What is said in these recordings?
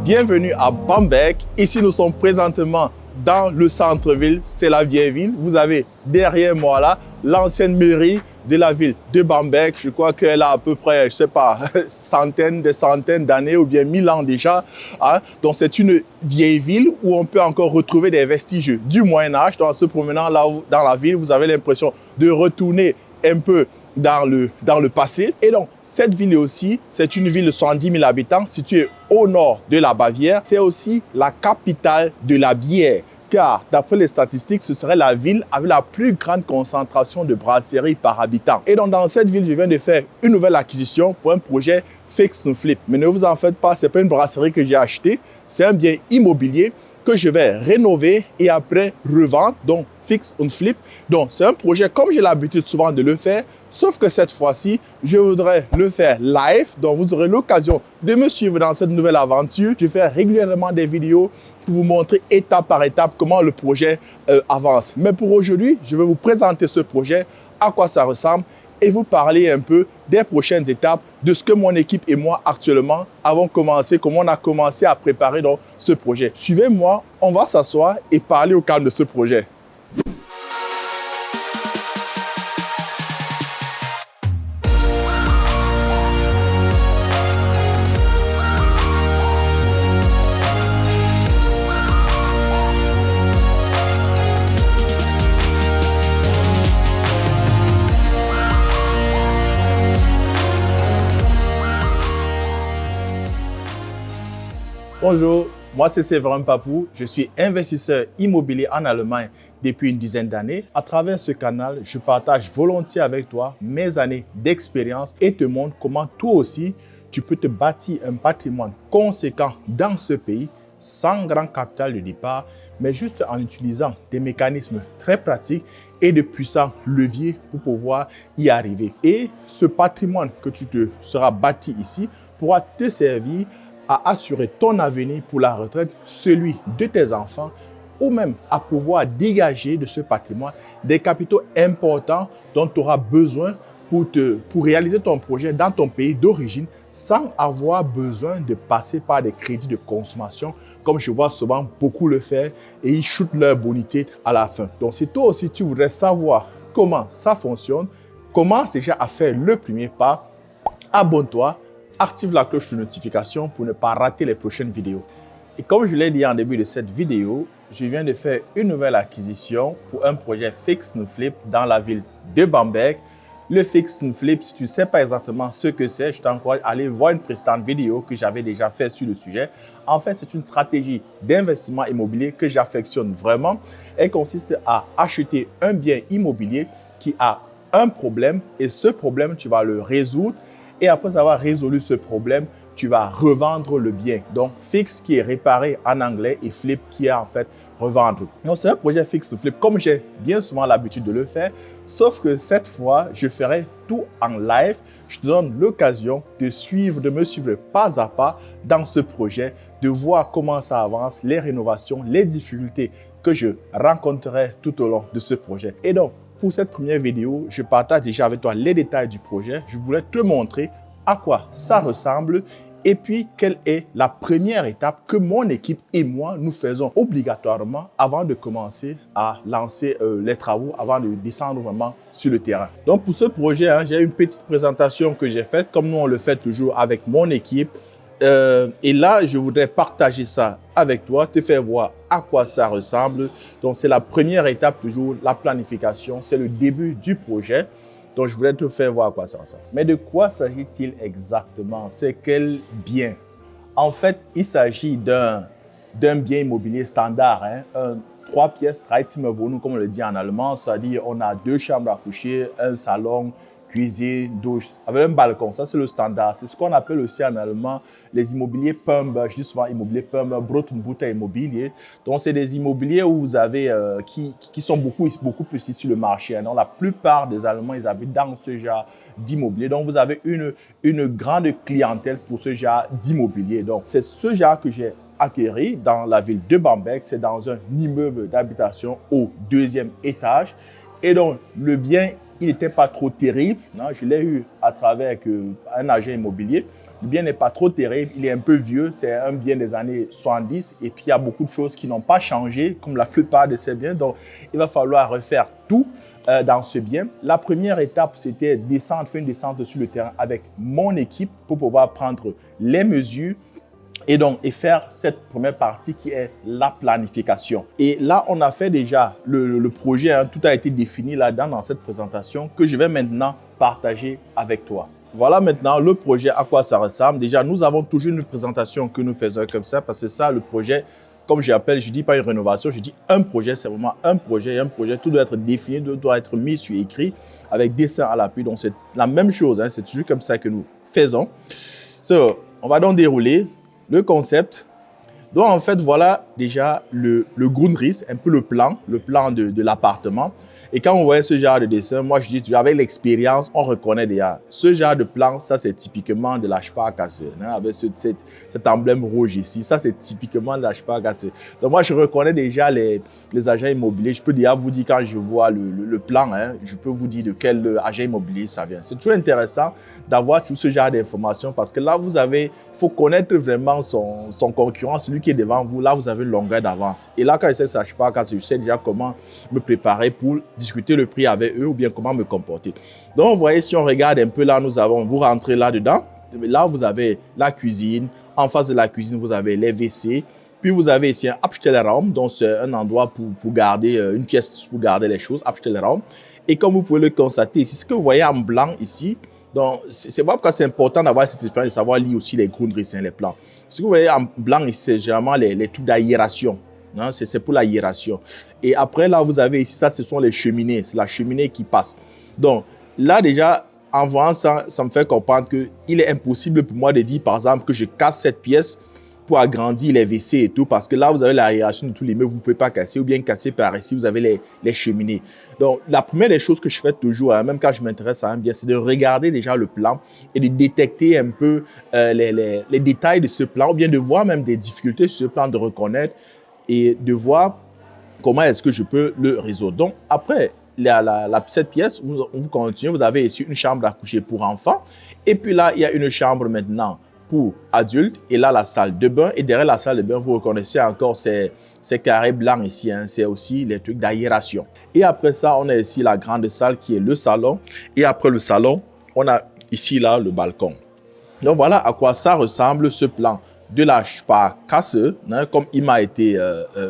Bienvenue à Bamberg. Ici, nous sommes présentement dans le centre-ville. C'est la vieille ville. Vous avez derrière moi là l'ancienne mairie de la ville de Bamberg. Je crois qu'elle a à peu près, je sais pas, centaines d'années ou bien 1000 ans déjà. Hein? Donc, c'est une vieille ville où on peut encore retrouver des vestiges du Moyen-Âge. Donc, en se promenant là dans la ville, vous avez l'impression de retourner un peu dans le passé. Et donc, cette ville aussi, c'est une ville de 70 000 habitants située au nord de la Bavière. C'est aussi la capitale de la bière, car d'après les statistiques, ce serait la ville avec la plus grande concentration de brasseries par habitant. Et donc, dans cette ville, je viens de faire une nouvelle acquisition pour un projet Fix and Flip. Mais ne vous en faites pas, ce n'est pas une brasserie que j'ai achetée, c'est un bien immobilier que je vais rénover et après revendre, donc Fix and Flip. Donc, c'est un projet comme j'ai l'habitude souvent de le faire, sauf que cette fois-ci, je voudrais le faire live. Donc, vous aurez l'occasion de me suivre dans cette nouvelle aventure. Je fais régulièrement des vidéos pour vous montrer étape par étape comment le projet avance. Mais pour aujourd'hui, je vais vous présenter ce projet, à quoi ça ressemble et vous parler un peu des prochaines étapes, de ce que mon équipe et moi actuellement avons commencé, comment on a commencé à préparer donc, ce projet. Suivez-moi, on va s'asseoir et parler au calme de ce projet. Bonjour, moi c'est Séverin Papou, je suis investisseur immobilier en Allemagne depuis une dizaine d'années. À travers ce canal, je partage volontiers avec toi mes années d'expérience et te montre comment toi aussi tu peux te bâtir un patrimoine conséquent dans ce pays sans grand capital de départ, mais juste en utilisant des mécanismes très pratiques et de puissants leviers pour pouvoir y arriver. Et ce patrimoine que tu te seras bâti ici pourra te servir à assurer ton avenir pour la retraite, celui de tes enfants, ou même à pouvoir dégager de ce patrimoine des capitaux importants dont tu auras besoin pour réaliser ton projet dans ton pays d'origine sans avoir besoin de passer par des crédits de consommation, comme je vois souvent beaucoup le faire et ils shootent leur bonité à la fin. Donc, si toi aussi tu voudrais savoir comment ça fonctionne, commence déjà à faire le premier pas, abonne-toi, active la cloche de notification pour ne pas rater les prochaines vidéos. Et comme je l'ai dit en début de cette vidéo, je viens de faire une nouvelle acquisition pour un projet Fix and Flip dans la ville de Bamberg. Le Fix and Flip, si tu ne sais pas exactement ce que c'est, je t'encourage à aller voir une précédente vidéo que j'avais déjà fait sur le sujet. En fait, c'est une stratégie d'investissement immobilier que j'affectionne vraiment. Elle consiste à acheter un bien immobilier qui a un problème et ce problème, tu vas le résoudre. Et après avoir résolu ce problème, tu vas revendre le bien. Donc, Fix qui est réparé en anglais et Flip qui est en fait revendre. Donc, c'est un projet Fix Flip comme j'ai bien souvent l'habitude de le faire. Sauf que cette fois, je ferai tout en live. Je te donne l'occasion de me suivre pas à pas dans ce projet, de voir comment ça avance, les rénovations, les difficultés que je rencontrerai tout au long de ce projet. Et donc, pour cette première vidéo, je partage déjà avec toi les détails du projet. Je voulais te montrer à quoi ça ressemble et puis quelle est la première étape que mon équipe et moi nous faisons obligatoirement avant de commencer à lancer les travaux, avant de descendre vraiment sur le terrain. Donc pour ce projet, j'ai une petite présentation que j'ai faite comme nous on le fait toujours avec mon équipe. Et là, je voudrais partager ça avec toi, te faire voir à quoi ça ressemble. Donc, c'est la première étape toujours, la planification. C'est le début du projet. Donc, je voudrais te faire voir à quoi ça ressemble. Mais de quoi s'agit-il exactement? C'est quel bien? En fait, il s'agit d'un bien immobilier standard, un 3 pièces, 3 Zimmerwohnung, comme on le dit en allemand. C'est-à-dire, on a 2 chambres à coucher, un salon, cuisine, douche, avec un balcon. Ça, c'est le standard. C'est ce qu'on appelle aussi en allemand les immobiliers PUMB. Je dis souvent immobilier PUMB, Brot-und-Butter immobilier. Donc, c'est des immobiliers où vous avez, qui sont beaucoup plus ici sur le marché. Donc, la plupart des Allemands, ils habitent dans ce genre d'immobilier. Donc, vous avez une grande clientèle pour ce genre d'immobilier. Donc, c'est ce genre que j'ai acquéri dans la ville de Bamberg. C'est dans un immeuble d'habitation au 2e étage. Et donc, le bien, il n'était pas trop terrible. Non, je l'ai eu à travers un agent immobilier. Le bien n'est pas trop terrible, il est un peu vieux, c'est un bien des années 70 et puis il y a beaucoup de choses qui n'ont pas changé comme la plupart de ces biens. Donc, il va falloir refaire tout dans ce bien. La première étape, c'était faire une descente sur le terrain avec mon équipe pour pouvoir prendre les mesures et faire cette première partie qui est la planification. Et là, on a fait déjà le projet, hein, tout a été défini là-dedans dans cette présentation que je vais maintenant partager avec toi. Voilà maintenant le projet, à quoi ça ressemble. Déjà, nous avons toujours une présentation que nous faisons comme ça parce que ça, le projet, comme j'appelle, je ne dis pas une rénovation, je dis un projet, c'est vraiment un projet. Et un projet, tout doit être défini, tout doit être mis sur écrit avec dessin à l'appui. Donc, c'est la même chose, hein, c'est toujours comme ça que nous faisons. On va donc dérouler le concept. Donc, en fait, voilà déjà le Grundriss, un peu le plan de l'appartement. Et quand on voit ce genre de dessin, moi, je dis, avec l'expérience, on reconnaît déjà. Ce genre de plan, ça, c'est typiquement de la Sparkasse, hein, avec cet emblème rouge ici. Ça, c'est typiquement de la Sparkasse. Donc, moi, je reconnais déjà les agents immobiliers. Je peux déjà vous dire, quand je vois le plan, hein, je peux vous dire de quel agent immobilier ça vient. C'est toujours intéressant d'avoir tout ce genre d'informations parce que là, il faut connaître vraiment son concurrent, celui qui est devant vous. Là, vous avez une longueur d'avance. Et là, quand je sais ça, je sais déjà comment me préparer pour discuter le prix avec eux ou bien comment me comporter. Donc, vous voyez, si on regarde un peu là, vous rentrez là-dedans. Là, vous avez la cuisine. En face de la cuisine, vous avez les WC. Puis, vous avez ici un Abstellraum, donc c'est un endroit pour garder une pièce, pour garder les choses, Abstellraum. Et comme vous pouvez le constater ici, ce que vous voyez en blanc ici, donc c'est pourquoi c'est important d'avoir cette expérience de savoir lire aussi les Grundriss, les plans. Ce que vous voyez en blanc ici, c'est généralement les trucs d'aération. C'est pour l'aération. Et après, là, vous avez ici, ça, ce sont les cheminées. C'est la cheminée qui passe. Donc, là, déjà, en voyant ça, ça me fait comprendre qu'il est impossible pour moi de dire, par exemple, que je casse cette pièce pour agrandir les WC et tout, parce que là, vous avez l'aération de tous les meubles, vous ne pouvez pas casser, ou bien casser par ici, vous avez les cheminées. Donc, la première des choses que je fais toujours, hein, même quand je m'intéresse à un bien, c'est de regarder déjà le plan et de détecter un peu les détails de ce plan, ou bien de voir même des difficultés sur ce plan, de reconnaître et de voir comment est-ce que je peux le résoudre. Donc, après cette pièce, vous continuez, vous avez ici une chambre à coucher pour enfants. Et puis là, il y a une chambre maintenant pour adultes. Et là, la salle de bain. Et derrière la salle de bain, vous reconnaissez encore ces carrés blancs ici. Hein, c'est aussi les trucs d'aération. Et après ça, on a ici la grande salle qui est le salon. Et après le salon, on a ici là le balcon. Donc, voilà à quoi ça ressemble ce plan de la Sparkasse, hein, comme il m'a été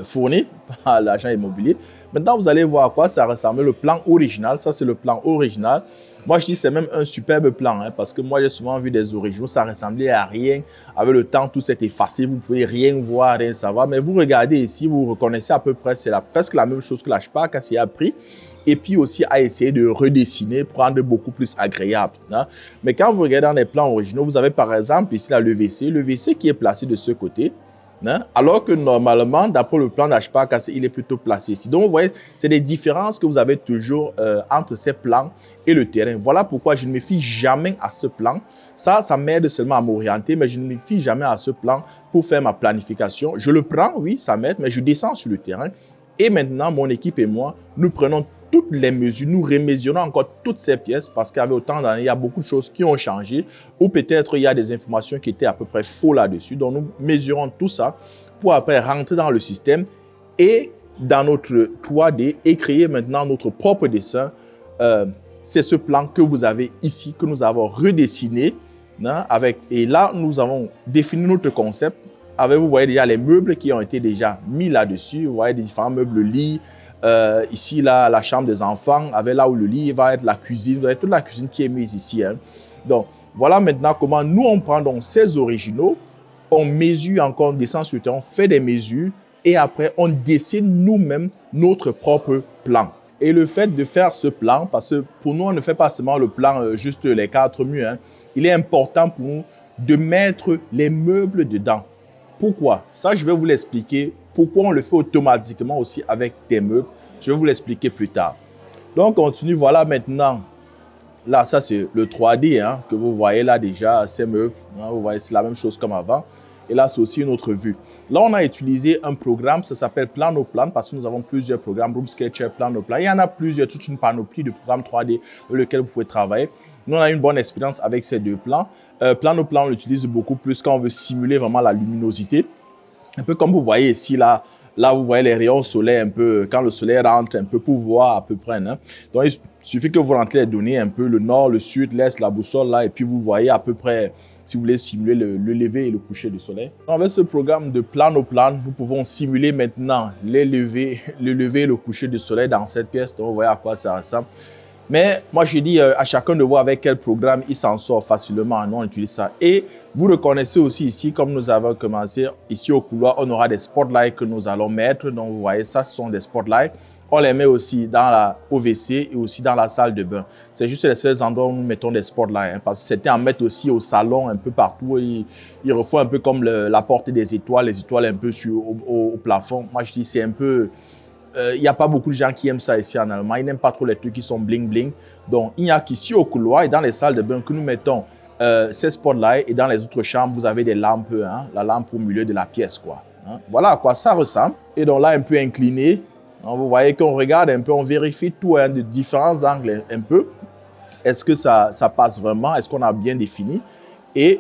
fourni par l'agent immobilier. Maintenant, vous allez voir à quoi ça ressemble, le plan original. Ça, c'est le plan original. Moi, je dis que c'est même un superbe plan, hein, parce que moi, j'ai souvent vu des originaux, ça ressemblait à rien. Avec le temps, tout s'est effacé, vous ne pouvez rien voir, rien savoir. Mais vous regardez ici, vous reconnaissez à peu près, c'est presque la même chose que la Sparkasse a pris. Et puis aussi à essayer de redessiner pour rendre beaucoup plus agréable. Hein. Mais quand vous regardez dans les plans originaux, vous avez par exemple ici là, le WC qui est placé de ce côté, hein, alors que normalement, d'après le plan d'Sparkasse, il est plutôt placé ici. Donc vous voyez, c'est des différences que vous avez toujours entre ces plans et le terrain. Voilà pourquoi je ne me fie jamais à ce plan. Ça m'aide seulement à m'orienter, mais je ne me fie jamais à ce plan pour faire ma planification. Je le prends, oui, ça m'aide, mais je descends sur le terrain. Et maintenant, mon équipe et moi, nous prenons toutes les mesures, nous remesurons encore toutes ces pièces parce qu'avec autant d'années, il y a beaucoup de choses qui ont changé ou peut-être il y a des informations qui étaient à peu près fausses là-dessus. Donc, nous mesurons tout ça pour après rentrer dans le système et dans notre 3D et créer maintenant notre propre dessin. C'est ce plan que vous avez ici, que nous avons redessiné. Hein, et là, nous avons défini notre concept. Vous voyez déjà les meubles qui ont été déjà mis là-dessus. Vous voyez des différents meubles lits. Ici, là, la chambre des enfants, avec là où le lit va être la cuisine. Vous avez toute la cuisine qui est mise ici. Hein. Donc, voilà maintenant comment nous, on prend donc ces originaux, on mesure encore, on descend sur le terrain, on fait des mesures et après, on dessine nous-mêmes notre propre plan. Et le fait de faire ce plan, parce que pour nous, on ne fait pas seulement le plan, juste les 4 murs. Hein. Il est important pour nous de mettre les meubles dedans. Pourquoi? Ça, je vais vous l'expliquer. Pourquoi on le fait automatiquement aussi avec des meubles? Je vais vous l'expliquer plus tard. Donc, on continue. Voilà maintenant. Là, ça, c'est le 3D hein, que vous voyez là déjà, ces meubles. Hein, vous voyez, c'est la même chose comme avant. Et là, c'est aussi une autre vue. Là, on a utilisé un programme, ça s'appelle Planoplan, parce que nous avons plusieurs programmes, Room Sketcher, Planoplan. Il y en a plusieurs, toute une panoplie de programmes 3D avec lesquels vous pouvez travailler. Nous, on a une bonne expérience avec ces deux plans. Plano-plan, on l'utilise beaucoup plus quand on veut simuler vraiment la luminosité. Un peu comme vous voyez ici, là, vous voyez les rayons solaires un peu, quand le soleil rentre un peu pour voir à peu près. Hein. Donc, il suffit que vous rentrez les données un peu, le nord, le sud, l'est, la boussole, là, et puis vous voyez à peu près, si vous voulez simuler le lever et le coucher du soleil. Donc, avec ce programme de Plano-plan, nous pouvons simuler maintenant le lever et le coucher du soleil dans cette pièce. Donc, vous voyez à quoi ça ressemble. Mais moi, je dis à chacun de voir avec quel programme il s'en sort facilement. Nous, on utilise ça. Et vous reconnaissez aussi ici, comme nous avons commencé, ici au couloir, on aura des spotlights que nous allons mettre. Donc, vous voyez, ça, ce sont des spotlights. On les met aussi dans la OVC et aussi dans la salle de bain. C'est juste les seuls endroits où nous mettons des spotlights. Hein, parce que c'était en mettre aussi au salon, un peu partout. Il refont un peu comme la porte des étoiles, les étoiles un peu au plafond. Moi, je dis, c'est un peu... Il n'y a pas beaucoup de gens qui aiment ça ici en Allemagne. Ils n'aiment pas trop les trucs qui sont bling-bling. Donc, il n'y a qu'ici au couloir et dans les salles de bain que nous mettons ces spotlights. Et dans les autres chambres, vous avez des lampes, hein, la lampe au milieu de la pièce, quoi. Hein. Voilà à quoi ça ressemble. Et donc là, un peu incliné. Hein, vous voyez qu'on regarde un peu, on vérifie tout hein, de différents angles un peu. Est-ce que ça passe vraiment? Est-ce qu'on a bien défini? Et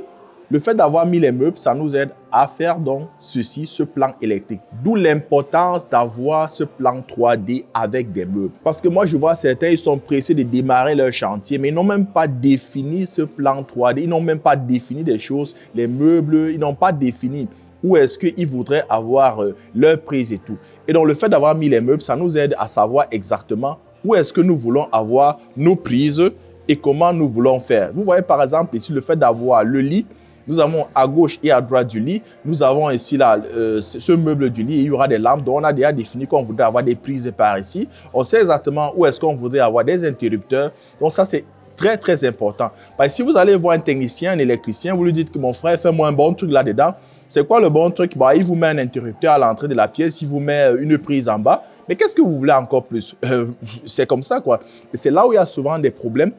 le fait d'avoir mis les meubles, ça nous aide à faire donc ce plan électrique. D'où l'importance d'avoir ce plan 3D avec des meubles. Parce que moi, je vois certains, ils sont pressés de démarrer leur chantier, mais ils n'ont même pas défini ce plan 3D. Ils n'ont même pas défini des choses, les meubles, ils n'ont pas défini où est-ce qu'ils voudraient avoir leur prise et tout. Et donc, le fait d'avoir mis les meubles, ça nous aide à savoir exactement où est-ce que nous voulons avoir nos prises et comment nous voulons faire. Vous voyez par exemple ici le fait d'avoir le lit. Nous avons à gauche et à droite du lit, nous avons ici là, ce meuble du lit, il y aura des lampes. Donc on a déjà défini qu'on voudrait avoir des prises par ici. On sait exactement où est-ce qu'on voudrait avoir des interrupteurs. Donc ça c'est très très important. Parce que si vous allez voir un technicien, un électricien, vous lui dites que mon frère fait-moi un bon truc là-dedans. C'est quoi le bon truc? Bah, il vous met un interrupteur à l'entrée de la pièce, il vous met une prise en bas. Mais qu'est-ce que vous voulez encore plus? C'est comme ça quoi. Et c'est là où il y a souvent des problèmes,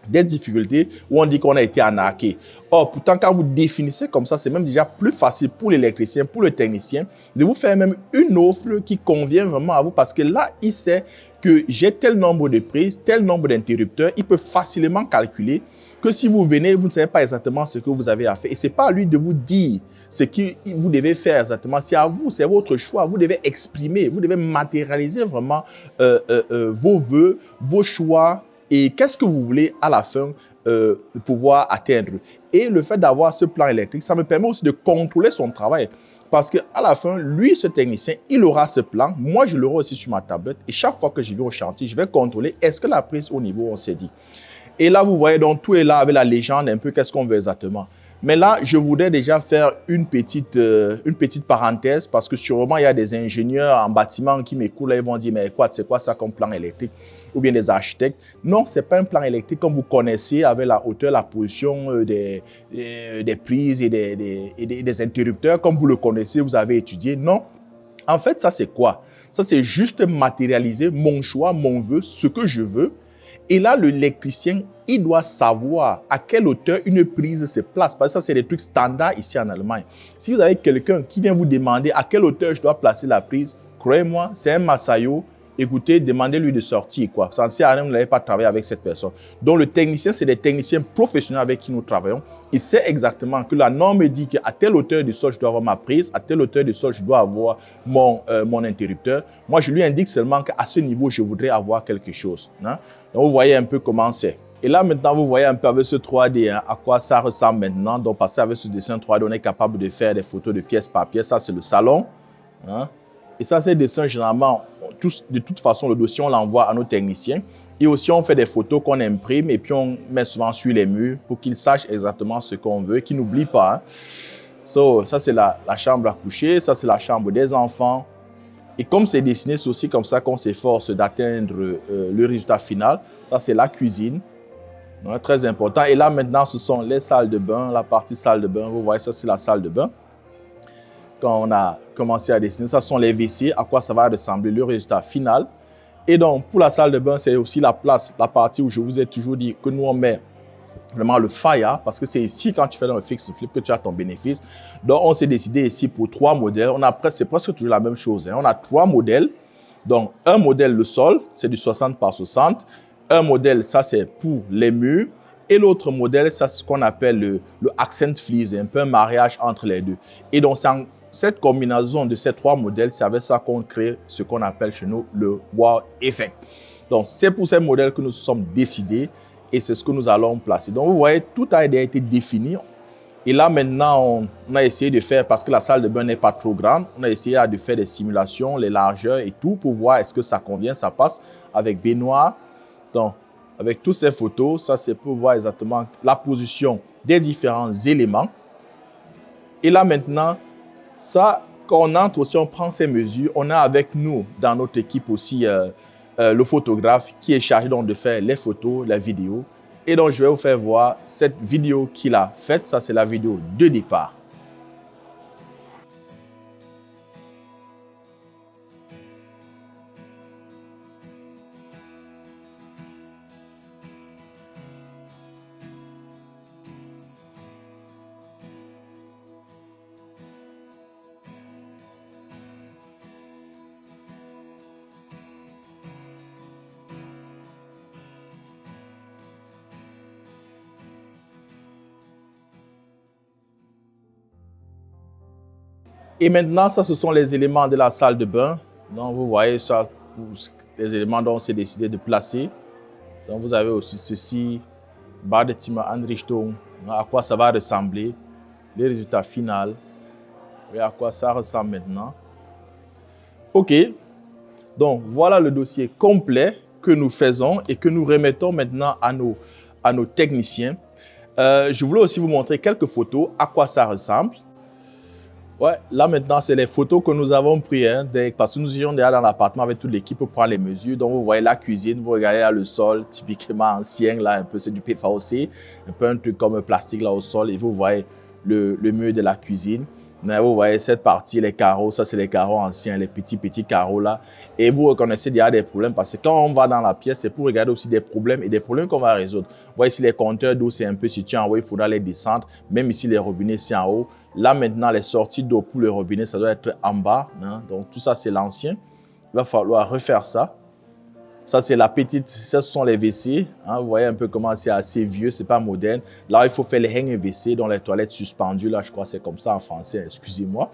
des difficultés où on dit qu'on a été arnaqué. Or, pourtant, quand vous définissez comme ça, c'est même déjà plus facile pour l'électricien, pour le technicien, de vous faire même une offre qui convient vraiment à vous parce que là, il sait que j'ai tel nombre de prises, tel nombre d'interrupteurs. Il peut facilement calculer que si vous venez, vous ne savez pas exactement ce que vous avez à faire. Et ce n'est pas à lui de vous dire ce que vous devez faire exactement. C'est à vous, c'est votre choix. Vous devez exprimer, vous devez matérialiser vraiment vos vœux, vos choix, et qu'est-ce que vous voulez à la fin pouvoir atteindre. Et le fait d'avoir ce plan électrique, ça me permet aussi de contrôler son travail. Parce qu'à la fin, lui, ce technicien, il aura ce plan. Moi, je l'aurai aussi sur ma tablette. Et chaque fois que je vais au chantier, je vais contrôler est-ce que la prise au niveau, on s'est dit. Et là, vous voyez, donc tout est là avec la légende, un peu qu'est-ce qu'on veut exactement. Mais là, je voudrais déjà faire une petite parenthèse parce que sûrement, il y a des ingénieurs en bâtiment qui m'écoutent là, ils vont dire, mais quoi, c'est quoi ça comme plan électrique? Ou bien des architectes. Non, ce n'est pas un plan électrique comme vous connaissez avec la hauteur, la position des prises et des interrupteurs, comme vous le connaissez, vous avez étudié. Non. En fait, ça, c'est quoi? Ça, c'est juste matérialiser mon choix, mon vœu, ce que je veux. Et là, l'électricien, il doit savoir à quelle hauteur une prise se place. Parce que ça, c'est des trucs standards ici en Allemagne. Si vous avez quelqu'un qui vient vous demander à quelle hauteur je dois placer la prise, croyez-moi, c'est un massaillot. Écoutez, demandez-lui de sortir, quoi. Ça ne sert à rien, vous n'allez pas travailler avec cette personne. Donc, le technicien, c'est des techniciens professionnels avec qui nous travaillons. Il sait exactement que la norme dit qu'à telle hauteur du sol, je dois avoir ma prise, à telle hauteur du sol, je dois avoir mon interrupteur. Moi, je lui indique seulement qu'à ce niveau, je voudrais avoir quelque chose. Hein? Donc, vous voyez un peu comment c'est. Et là, maintenant, vous voyez un peu avec ce 3D, hein, à quoi ça ressemble maintenant. Donc, parce qu'avec ce dessin 3D, on est capable de faire des photos de pièce par pièce. Ça, c'est le salon. Hein? Et ça, ces dessins, généralement, de toute façon, le dossier, on l'envoie à nos techniciens. Et aussi, on fait des photos qu'on imprime et puis on met souvent sur les murs pour qu'ils sachent exactement ce qu'on veut, qu'ils n'oublient pas. Hein. Ça, c'est la chambre à coucher. Ça, c'est la chambre des enfants. Et comme c'est dessiné, c'est aussi comme ça qu'on s'efforce d'atteindre le résultat final. Ça, c'est la cuisine. Donc, très important. Et là, maintenant, ce sont les salles de bain, la partie salle de bain. Vous voyez, ça, c'est la salle de bain. Quand on a commencé à dessiner, ça sont les WC, à quoi ça va ressembler le résultat final. Et donc, pour la salle de bain, c'est aussi la place, la partie où je vous ai toujours dit que nous, on met vraiment le fire, parce que c'est ici, quand tu fais dans le fix flip, que tu as ton bénéfice. Donc, on s'est décidé ici pour 3 modèles. C'est presque toujours la même chose. Hein. On a 3 modèles. Donc, un modèle, le sol, c'est du 60 par 60. Un modèle, ça, c'est pour les murs. Et l'autre modèle, ça, c'est ce qu'on appelle le accent fleece, un peu un mariage entre les deux. Et donc, cette combinaison de ces trois modèles, c'est avec ça qu'on crée ce qu'on appelle chez nous le wow effect. Donc, c'est pour ces modèles que nous sommes décidés et c'est ce que nous allons placer. Donc, vous voyez, tout a été défini. Et là, maintenant, on a essayé de faire, parce que la salle de bain n'est pas trop grande, on a essayé de faire des simulations, les largeurs et tout, pour voir est-ce que ça convient, ça passe avec baignoire. Donc, avec toutes ces photos, ça c'est pour voir exactement la position des différents éléments. Et là maintenant, ça, quand on entre aussi, on prend ces mesures. On a avec nous, dans notre équipe aussi, le photographe qui est chargé donc de faire les photos, la vidéo. Et donc, je vais vous faire voir cette vidéo qu'il a faite. Ça, c'est la vidéo de départ. Et maintenant, ça, ce sont les éléments de la salle de bain. Donc, vous voyez ça, les éléments dont on s'est décidé de placer. Donc, vous avez aussi ceci, Badettima Anrichtung, à quoi ça va ressembler, les résultats finaux, et à quoi ça ressemble maintenant. OK. Donc, voilà le dossier complet que nous faisons et que nous remettons maintenant à nos techniciens. Je voulais aussi vous montrer quelques photos, à quoi ça ressemble. Ouais, là maintenant, c'est les photos que nous avons prises, hein, parce que nous étions déjà dans l'appartement avec toute l'équipe pour prendre les mesures. Donc, vous voyez la cuisine, vous regardez là le sol, typiquement ancien, là, un peu, c'est du PVC, un peu un truc comme un plastique là au sol, et vous voyez le mur de la cuisine. Là, vous voyez cette partie, les carreaux, ça c'est les carreaux anciens, les petits carreaux là. Et vous reconnaissez déjà des problèmes parce que quand on va dans la pièce, c'est pour regarder aussi des problèmes et des problèmes qu'on va résoudre. Vous voyez ici les compteurs d'eau, c'est un peu situé en haut, il faudra les descendre. Même ici les robinets, c'est en haut. Là maintenant, les sorties d'eau pour le robinet, ça doit être en bas. Hein. Donc tout ça, c'est l'ancien. Il va falloir refaire ça. Ça, c'est la petite, ça, ce sont les WC. Hein, vous voyez un peu comment c'est assez vieux, c'est pas moderne. Là, il faut faire les hang WC, dans les toilettes suspendues. Là, je crois que c'est comme ça en français, excusez-moi.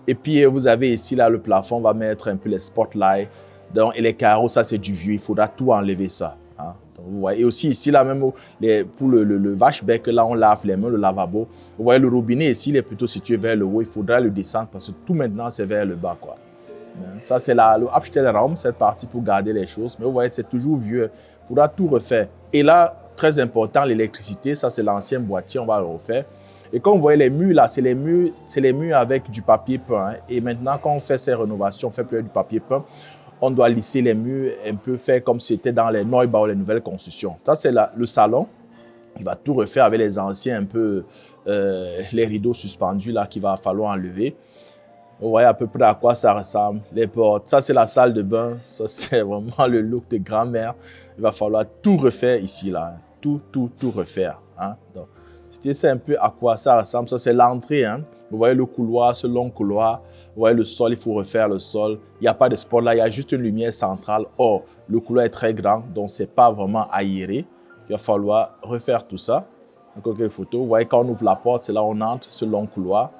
Et puis, vous avez ici, là, le plafond, on va mettre un peu les spotlights. Donc, et les carreaux, ça, c'est du vieux. Il faudra tout enlever ça. Hein. Donc, vous voyez. Et aussi, ici, là, même pour le vache-bec, là, on lave les mains, le lavabo. Vous voyez, le robinet, ici, il est plutôt situé vers le haut. Il faudra le descendre parce que tout maintenant, c'est vers le bas, quoi. Ça, c'est le Abstellraum, cette partie pour garder les choses. Mais vous voyez, c'est toujours vieux. Il faudra tout refaire. Et là, très important, l'électricité. Ça, c'est l'ancien boîtier. On va le refaire. Et comme vous voyez, les murs, là, c'est les murs avec du papier peint. Hein. Et maintenant, quand on fait ces rénovations, on fait plus du papier peint. On doit lisser les murs, un peu faire comme si c'était dans les Neubau, les nouvelles constructions. Ça, c'est le salon. Il va tout refaire avec les anciens, un peu les rideaux suspendus, là, qu'il va falloir enlever. Vous voyez à peu près à quoi ça ressemble, les portes. Ça, c'est la salle de bain. Ça, c'est vraiment le look de grand-mère. Il va falloir tout refaire ici, là. Tout refaire. Hein? Donc, c'est un peu à quoi ça ressemble. Ça, c'est l'entrée. Hein? Vous voyez le couloir, ce long couloir. Vous voyez le sol, il faut refaire le sol. Il n'y a pas de spot là, il y a juste une lumière centrale. Or, le couloir est très grand, donc ce n'est pas vraiment aéré. Il va falloir refaire tout ça. Encore quelques photos. Vous voyez, quand on ouvre la porte, c'est là où on entre, ce long couloir.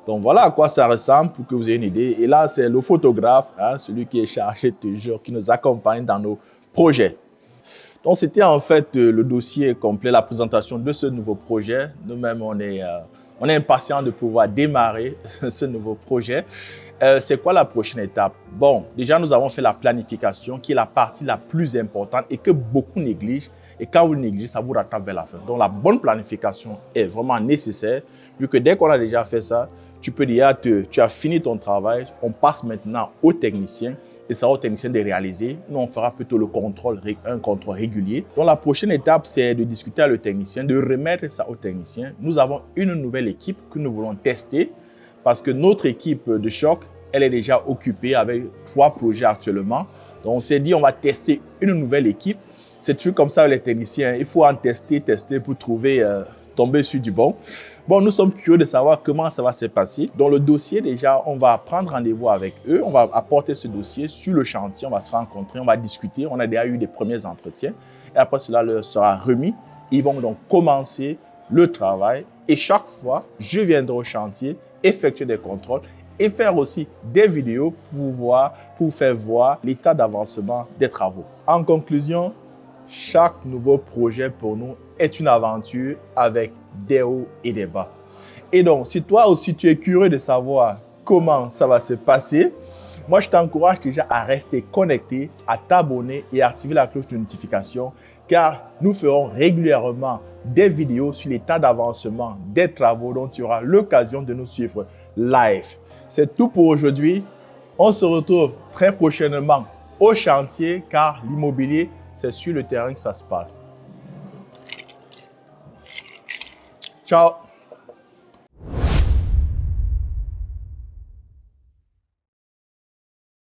Donc, voilà à quoi ça ressemble pour que vous ayez une idée. Et là, c'est le photographe, hein, celui qui est chargé toujours, qui nous accompagne dans nos projets. Donc, c'était en fait le dossier complet, la présentation de ce nouveau projet. Nous-mêmes, on est impatients de pouvoir démarrer ce nouveau projet. C'est quoi la prochaine étape? Bon, déjà, nous avons fait la planification, qui est la partie la plus importante et que beaucoup négligent. Et quand vous le négligez, ça vous rattrape vers la fin. Donc, la bonne planification est vraiment nécessaire, vu que dès qu'on a déjà fait ça, tu peux dire, tu as fini ton travail, on passe maintenant au technicien et c'est au technicien de réaliser. Nous, on fera plutôt un contrôle régulier. Donc, la prochaine étape, c'est de discuter avec le technicien, de remettre ça au technicien. Nous avons une nouvelle équipe que nous voulons tester parce que notre équipe de choc, elle est déjà occupée avec 3 projets actuellement. Donc, on s'est dit, on va tester une nouvelle équipe. C'est toujours comme ça les techniciens. Il faut en tester pour trouver, tomber sur du bon. Bon, nous sommes curieux de savoir comment ça va se passer. Dans le dossier, déjà, on va prendre rendez-vous avec eux. On va apporter ce dossier sur le chantier. On va se rencontrer, on va discuter. On a déjà eu des premiers entretiens. Et après, cela leur sera remis. Ils vont donc commencer le travail et chaque fois, je viendrai au chantier, effectuer des contrôles et faire aussi des vidéos pour faire voir l'état d'avancement des travaux. En conclusion, chaque nouveau projet pour nous est une aventure avec des hauts et des bas. Et donc, si toi aussi tu es curieux de savoir comment ça va se passer, moi je t'encourage déjà à rester connecté, à t'abonner et à activer la cloche de notification car nous ferons régulièrement des vidéos sur l'état d'avancement des travaux dont tu auras l'occasion de nous suivre live. C'est tout pour aujourd'hui. On se retrouve très prochainement au chantier car l'immobilier, c'est sur le terrain que ça se passe. Ciao!